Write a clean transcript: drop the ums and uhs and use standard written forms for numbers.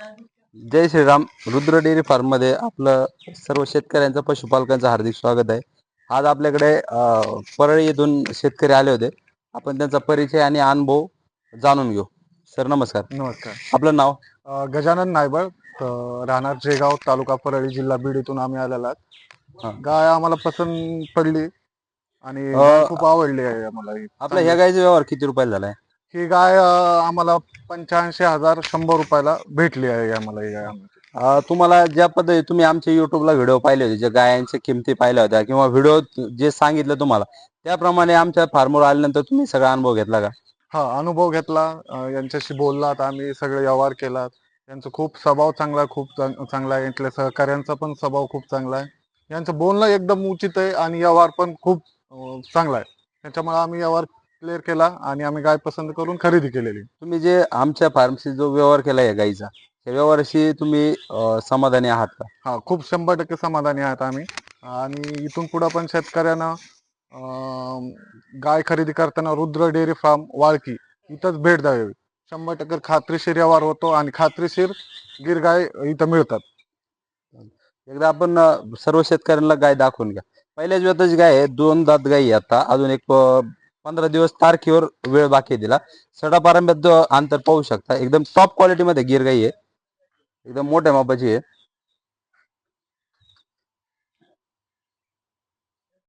जय Shriram. Rudra dairy form मध्ये आपलं सर्व शेतकऱ्यांचं पशुपालकांचं हार्दिक स्वागत आहे. आज आपल्याकडे परळी येथून शेतकरी आले होते. आपण त्यांचा परिचय आणि अनुभव जाणून घेऊ. सर नमस्कार. नमस्कार. आपलं नाव? गजानन नायबळ, राहणार जेगाव, तालुका परळी, जिल्हा बीड इथून आम्ही आलेलो आहोत. गाय आम्हाला पसंत पडली आणि गाय खूप आवडली आहे आम्हाला. आपल्या ह्या गायचा व्यवहार किती रुपयाला झालाय? ही गाय आम्हाला 85,100 रुपयाला भेटली आहे आम्हाला ही गाय. तुम्हाला ज्या पद्धती तुम्ही आमच्या युट्यूबला व्हिडिओ पाहिले होते, ज्या गायांच्या किमती पाहिल्या होत्या किंवा व्हिडिओ जे सांगितलं तुम्हाला त्याप्रमाणे आमच्या फार्मवर आल्यानंतर तुम्ही सगळा अनुभव घेतला का? हा, अनुभव घेतला. यांच्याशी बोललात, आम्ही सगळे व्यवहार केला. यांचा खूप स्वभाव चांगला, खूप चांगला आहे. इथल्या सहकाऱ्यांचा पण स्वभाव खूप चांगला आहे. यांचं बोलणं एकदम उचित आहे आणि व्यवहार पण खूप चांगला आहे. त्याच्यामुळे आम्ही व्यवहार क्लिअर केला आणि आम्ही गाय पसंत करून खरेदी केलेली. तुम्ही जे आमच्या फार्मशी जो व्यवहार केला आहे गाईचा, त्या व्यवहाराशी तुम्ही समाधानी आहात का? हा, खूप 100% समाधानी आहात आम्ही. आणि इथून पुढे पण शेतकऱ्यांना गाय खरेदी करताना रुद्र डेअरी फार्म वाळकी इथंच भेट द्यावी. 100% खात्रीशीर व्यवहार होतो आणि खात्रीशीर गिर गाय इथं मिळतात. एकदा आपण सर्व शेतकऱ्यांना गाय दाखवून घ्या. पहिल्याच वेताची गाय आहे, 2 दात गाई आहे. आता अजून एक 15 दिवस तारखेवर वेळ बाकी आहे तिला. सडापारंब्यात अंतर पाहू शकता. एकदम टॉप क्वालिटी मध्ये गिर गाई आहे, एकदम मोठ्या मापाची आहे.